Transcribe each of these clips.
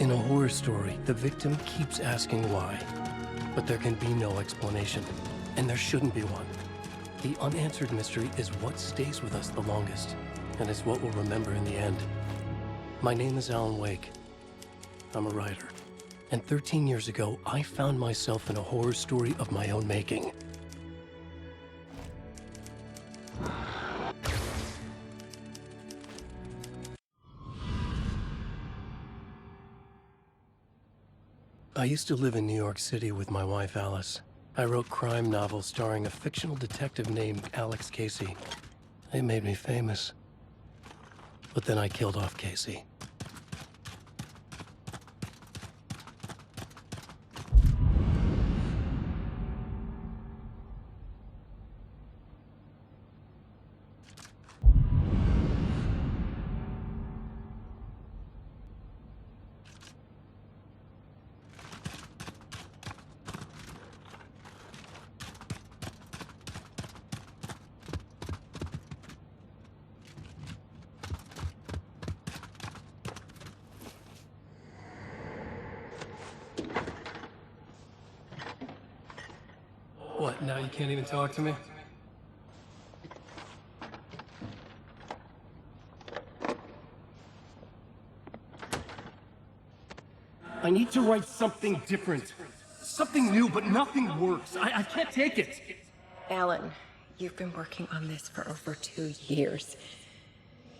In a horror story, the victim keeps asking why, but there can be no explanation, and there shouldn't be one. The unanswered mystery is what stays with us the longest, and is what we'll remember in the end. My name is Alan Wake. I'm a writer, and 13 years ago, I found myself in a horror story of my own making. I used to live in New York City with my wife, Alice. I wrote crime novels starring a fictional detective named Alex Casey. It made me famous. But then I killed off Casey. What, now you can't even talk to me? I need to write something different. Something new, but nothing works. I can't take it. Alan, you've been working on this for over 2 years.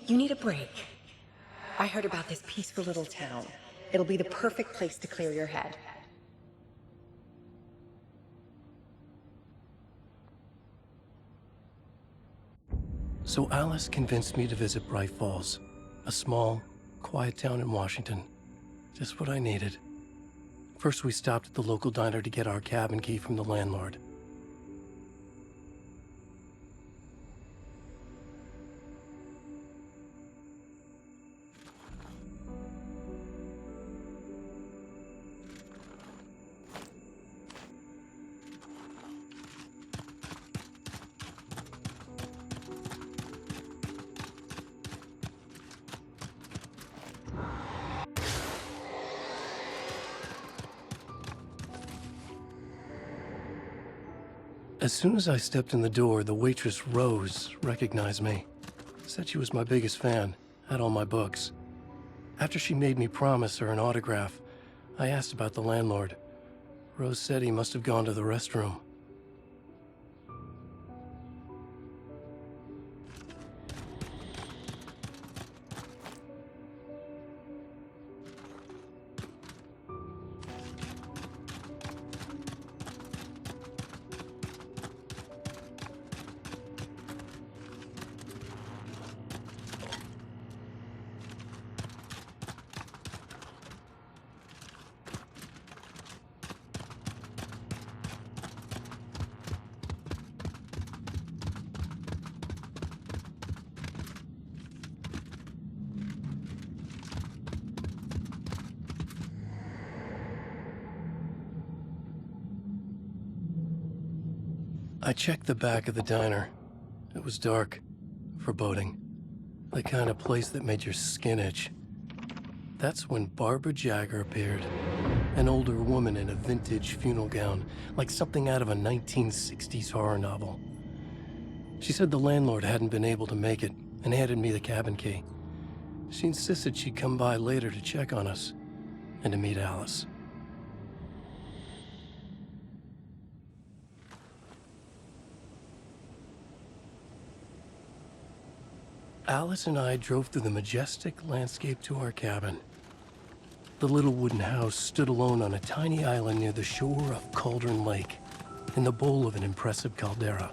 You need a break. I heard about this peaceful little town. It'll be the perfect place to clear your head. So Alice convinced me to visit Bright Falls, a small, quiet town in Washington. Just what I needed. First, we stopped at the local diner to get our cabin key from the landlord. As soon as I stepped in the door, the waitress, Rose, recognized me. Said she was my biggest fan, had all my books. After she made me promise her an autograph, I asked about the landlord. Rose said he must have gone to the restroom. I checked the back of the diner. It was dark, foreboding. The kind of place that made your skin itch. That's when Barbara Jagger appeared. An older woman in a vintage funeral gown, like something out of a 1960s horror novel. She said the landlord hadn't been able to make it and handed me the cabin key. She insisted she'd come by later to check on us and to meet Alice. Alice and I drove through the majestic landscape to our cabin. The little wooden house stood alone on a tiny island near the shore of Cauldron Lake, in the bowl of an impressive caldera.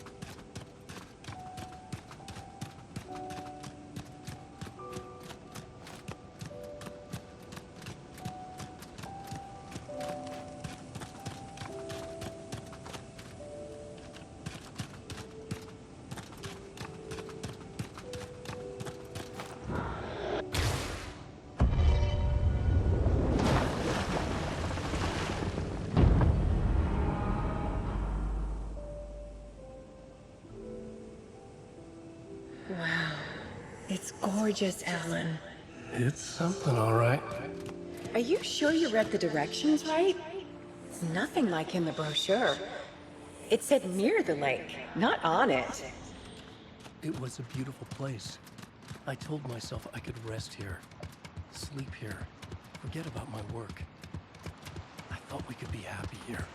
Wow. It's gorgeous, Alan. It's something, all right. Are you sure you read the directions right? It's nothing like in the brochure. It said near the lake, not on it. It was a beautiful place. I told myself I could rest here, sleep here, forget about my work. I thought we could be happy here.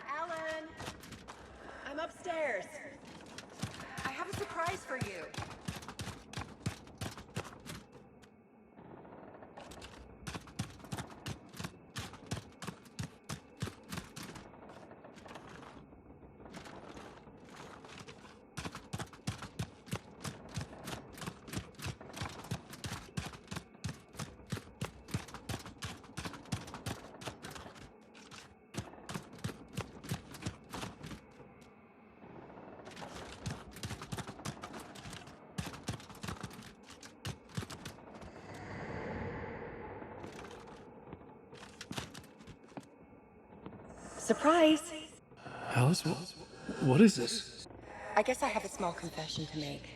Alan! I'm upstairs. I have a surprise for you. Surprise! Alice, what is this? I guess I have a small confession to make.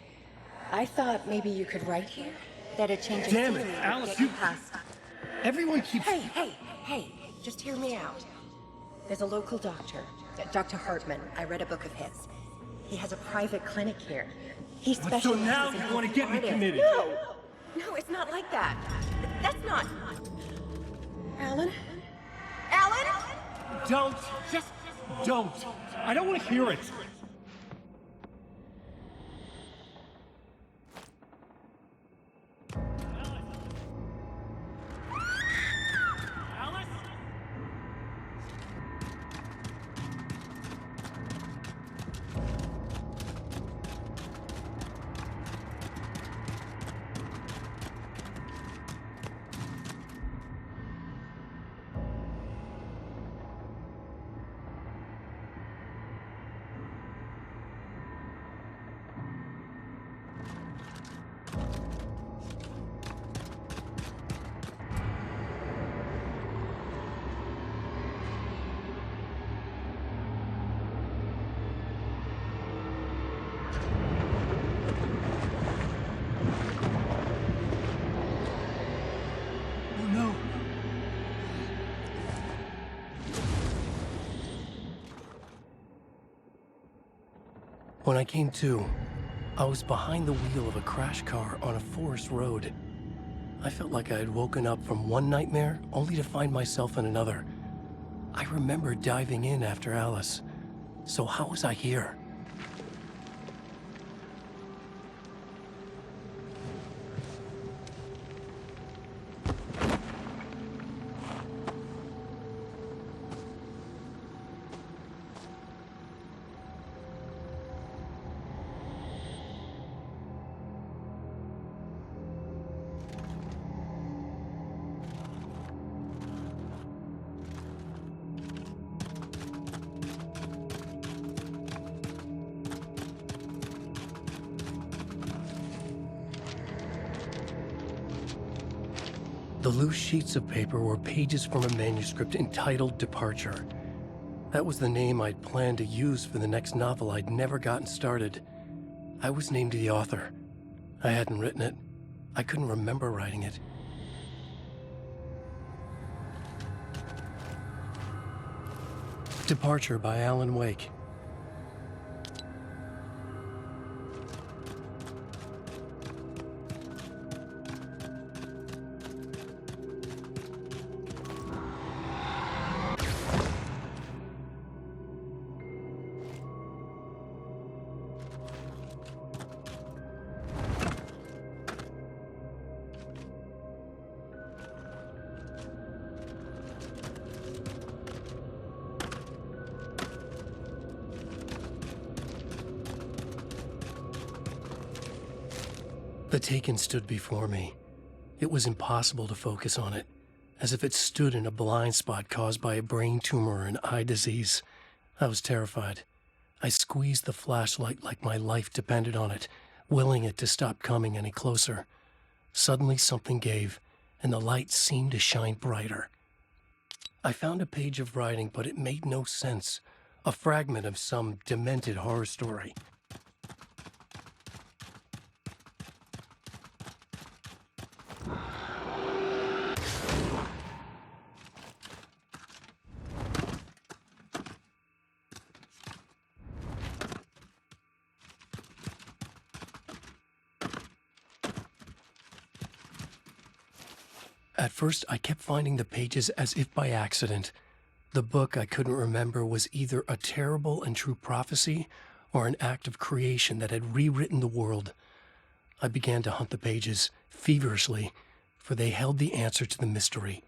I thought maybe you could write here that a change of Damn it, scenery would Alice, get you- past. Everyone keeps... Hey, just hear me out. There's a local doctor, Dr. Hartman. I read a book of his. He has a private clinic here. He specializes So now in you want to get me artists. committed? No, it's not like that. That's not... Alan? Alan? Don't! Just don't! I don't want to hear it! Oh no! When I came to, I was behind the wheel of a crash car on a forest road. I felt like I had woken up from one nightmare only to find myself in another. I remember diving in after Alice. So how was I here? The loose sheets of paper were pages from a manuscript entitled Departure. That was the name I'd planned to use for the next novel I'd never gotten started. I was named the author. I hadn't written it. I couldn't remember writing it. Departure by Alan Wake. The Taken stood before me. It was impossible to focus on it, as if it stood in a blind spot caused by a brain tumor and eye disease. I was terrified. I squeezed the flashlight like my life depended on it, willing it to stop coming any closer. Suddenly something gave, and the light seemed to shine brighter. I found a page of writing, but it made no sense. A fragment of some demented horror story. At first, I kept finding the pages as if by accident. The book I couldn't remember was either a terrible and true prophecy or an act of creation that had rewritten the world. I began to hunt the pages feverishly, for they held the answer to the mystery.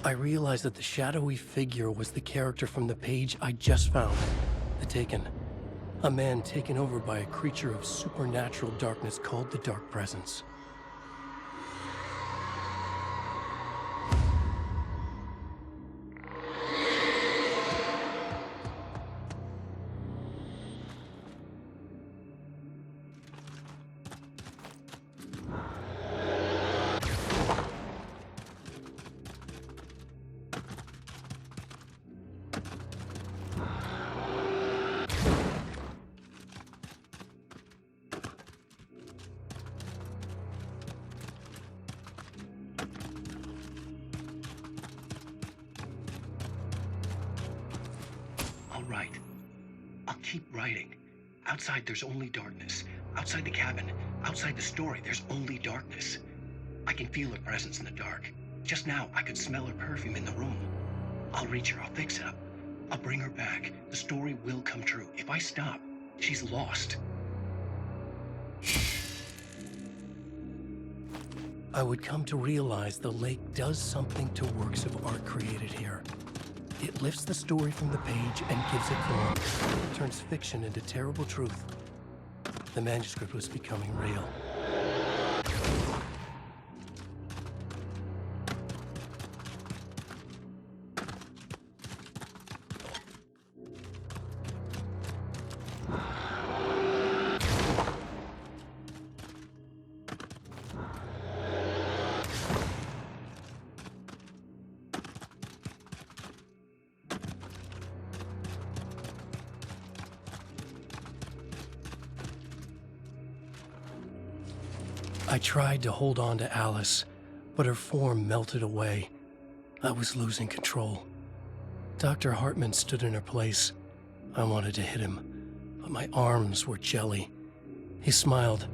I realized that the shadowy figure was the character from the page I just found, The Taken. A man taken over by a creature of supernatural darkness called the Dark Presence. Right. I'll keep writing. Outside, there's only darkness. Outside the cabin, outside the story, there's only darkness. I can feel her presence in the dark. Just now, I could smell her perfume in the room. I'll reach her. I'll fix it up. I'll bring her back. The story will come true. If I stop, she's lost. I would come to realize the lake does something to works of art created here. It lifts the story from the page and gives it form. It turns fiction into terrible truth. The manuscript was becoming real. I tried to hold on to Alice, but her form melted away. I was losing control. Dr. Hartman stood in her place. I wanted to hit him, but my arms were jelly. He smiled.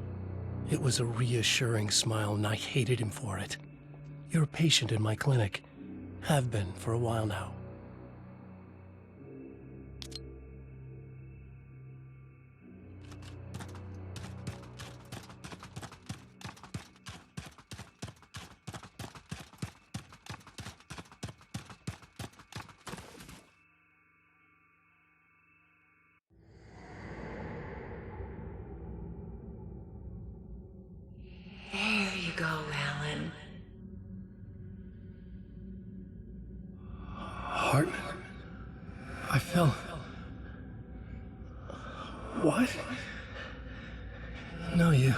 It was a reassuring smile, and I hated him for it. You're a patient in my clinic. Have been for a while now. There you go, Alan. Hartman? I fell. What? No, you.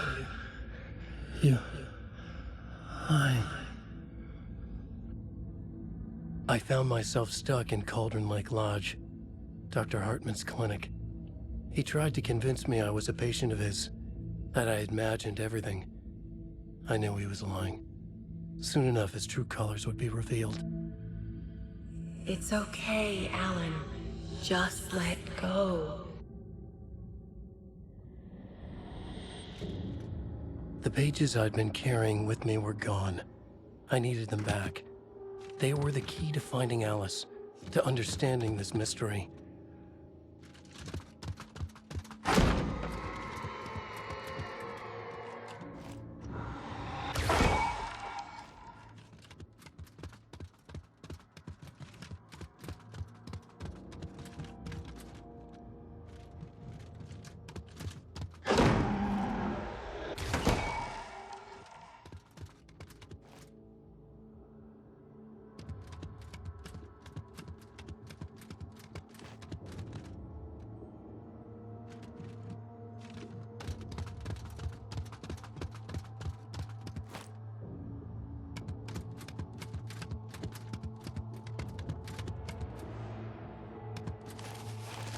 I found myself stuck in Cauldron Lake Lodge, Dr. Hartman's clinic. He tried to convince me I was a patient of his, that I had imagined everything. I knew he was lying. Soon enough, his true colors would be revealed. It's okay, Alan. Just let go. The pages I'd been carrying with me were gone. I needed them back. They were the key to finding Alice, to understanding this mystery.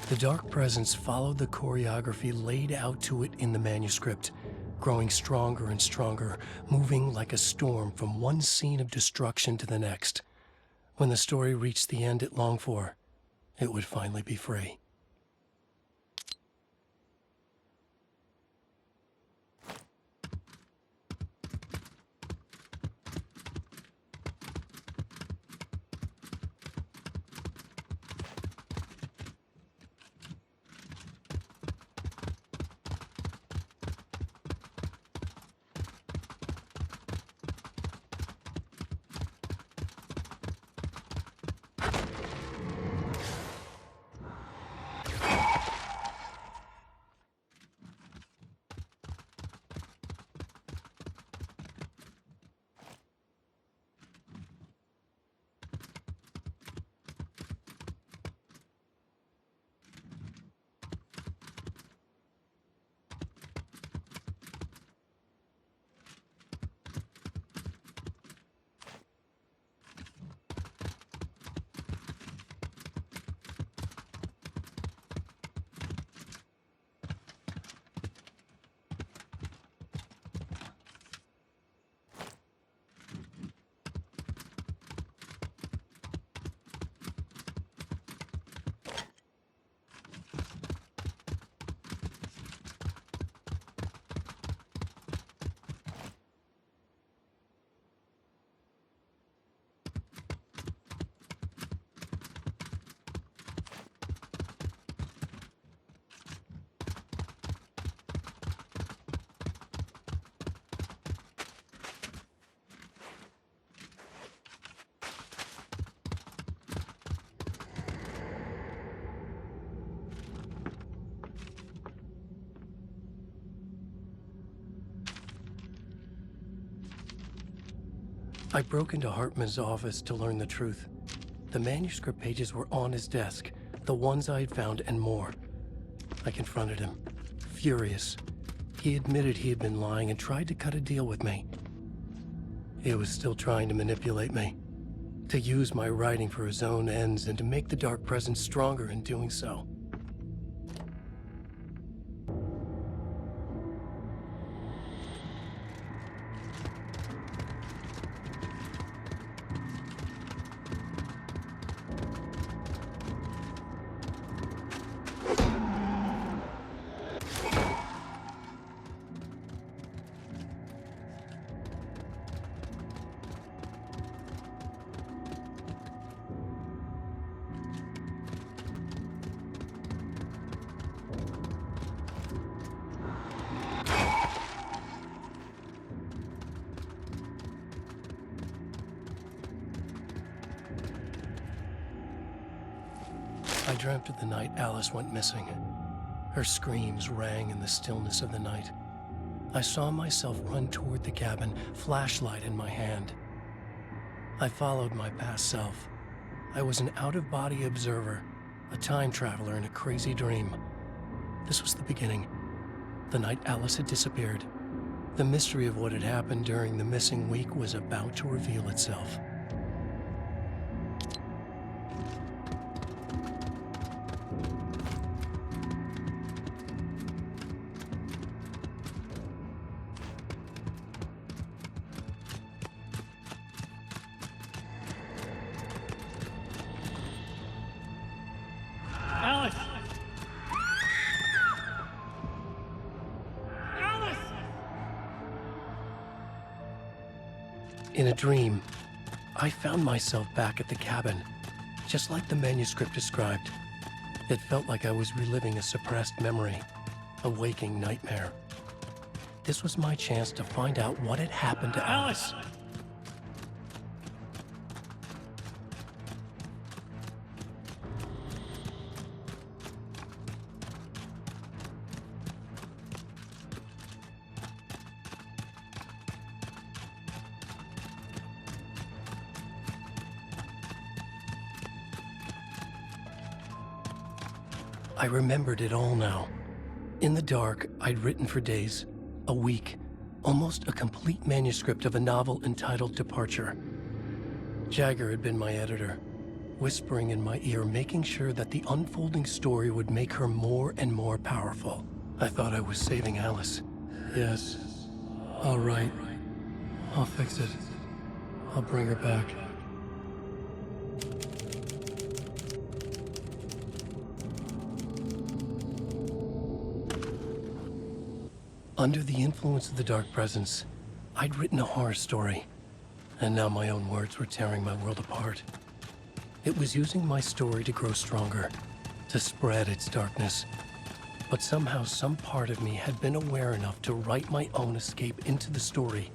The dark presence followed the choreography laid out to it in the manuscript, growing stronger and stronger, moving like a storm from one scene of destruction to the next. When the story reached the end it longed for, it would finally be free. I broke into Hartman's office to learn the truth. The manuscript pages were on his desk, the ones I had found and more. I confronted him, furious. He admitted he had been lying and tried to cut a deal with me. He was still trying to manipulate me, to use my writing for his own ends and to make the dark presence stronger in doing so. I dreamt of the night Alice went missing. Her screams rang in the stillness of the night. I saw myself run toward the cabin, flashlight in my hand. I followed my past self. I was an out-of-body observer, a time traveler in a crazy dream. This was the beginning. The night Alice had disappeared. The mystery of what had happened during the missing week was about to reveal itself. Alice! Alice! In a dream, I found myself back at the cabin, just like the manuscript described. It felt like I was reliving a suppressed memory, a waking nightmare. This was my chance to find out what had happened to Alice. I remembered it all now. In the dark, I'd written for days, a week, almost a complete manuscript of a novel entitled Departure. Jagger had been my editor. whispering in my ear, making sure that the unfolding story would make her more and more powerful. I thought I was saving Alice. Yes. All right. I'll fix it. I'll bring her back. Under the influence of the dark presence, I'd written a horror story, and now my own words were tearing my world apart. It was using my story to grow stronger, to spread its darkness. But somehow some part of me had been aware enough to write my own escape into the story,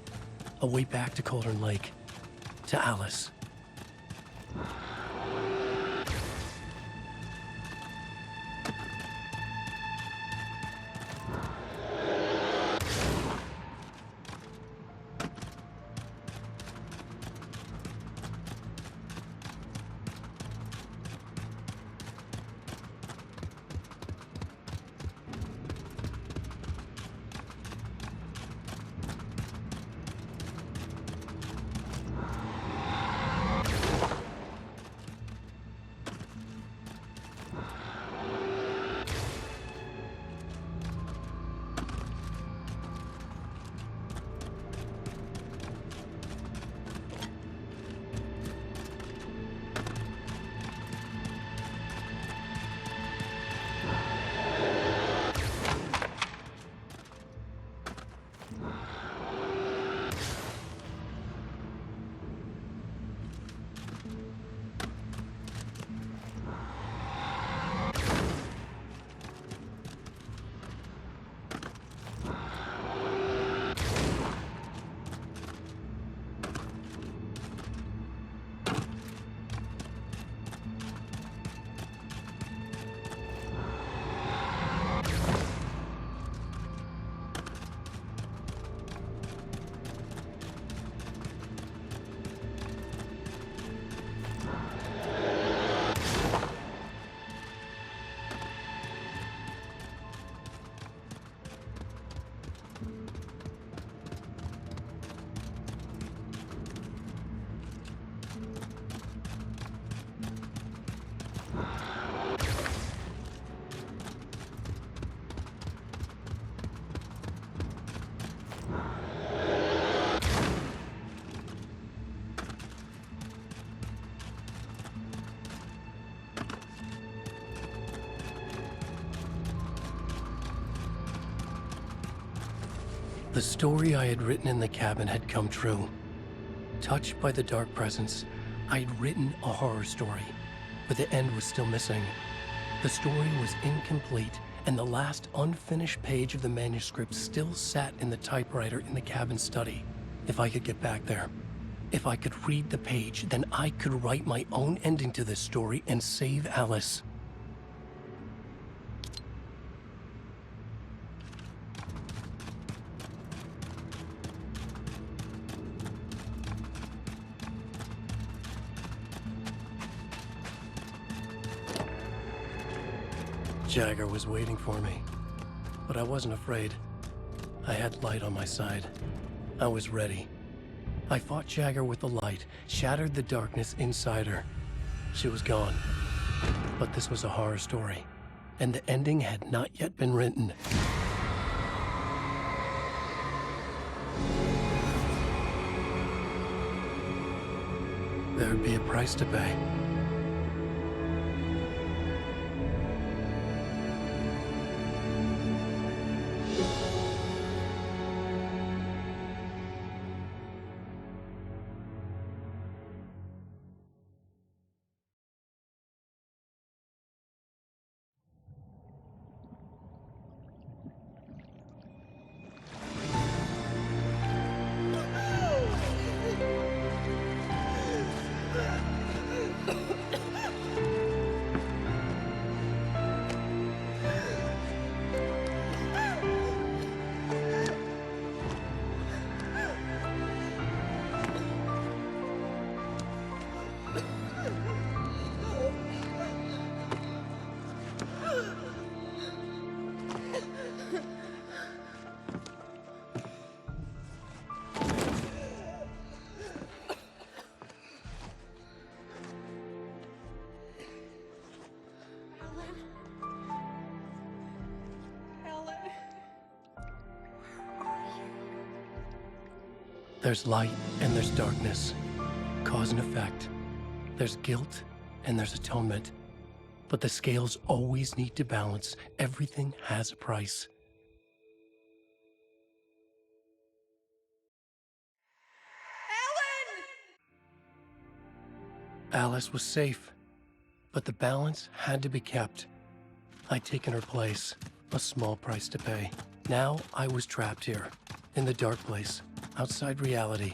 a way back to Cauldron Lake, to Alice. The story I had written in the cabin had come true. Touched by the dark presence, I'd written a horror story, but the end was still missing. The story was incomplete, and the last unfinished page of the manuscript still sat in the typewriter in the cabin study. If I could get back there, if I could read the page, then I could write my own ending to this story and save Alice. Jagger was waiting for me, but I wasn't afraid. I had light on my side. I was ready. I fought Jagger with the light, shattered the darkness inside her. She was gone. But this was a horror story, and the ending had not yet been written. There'd be a price to pay. There's light and there's darkness, cause and effect. There's guilt and there's atonement. But the scales always need to balance. Everything has a price. Alice was safe, but the balance had to be kept. I'd taken her place, a small price to pay. Now I was trapped here, in the dark place, outside reality.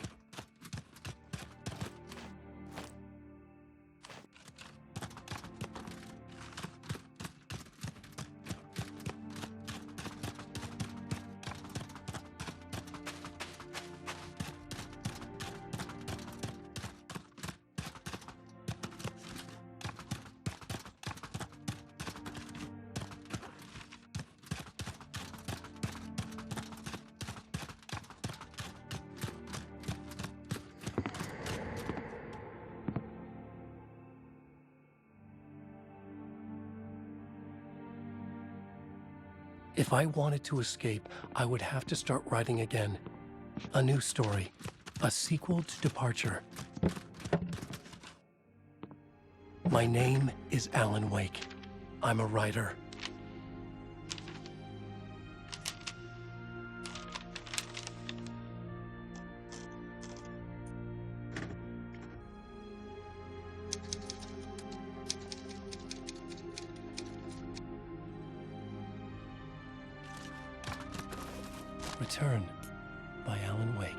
If I wanted to escape, I would have to start writing again. A new story. A sequel to Departure. My name is Alan Wake. I'm a writer. Return by Alan Wake.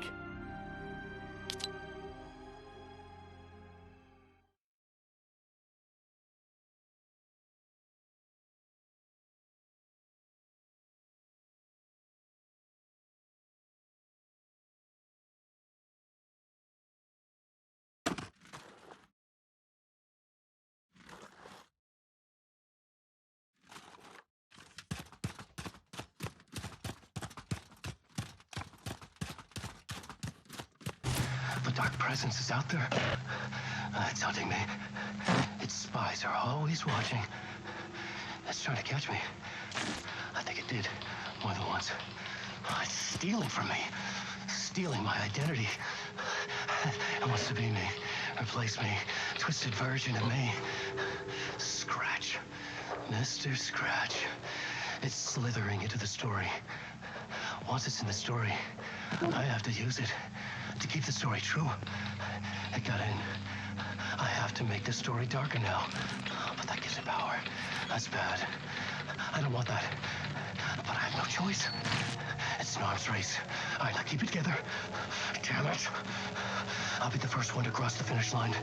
The dark presence is out there. It's hunting me. Its spies are always watching. It's trying to catch me. I think it did more than once. It's stealing from me. Stealing my identity. It wants to be me. Replace me. Twisted version of me. Scratch. Mr. Scratch. It's slithering into the story. Once it's in the story, I have to use it to keep the story true. It got in. I have to make the story darker now. But that gives it power. That's bad. I don't want that. But I have no choice. It's an arms race. All right, now keep it together. Damn it. I'll be the first one to cross the finish line.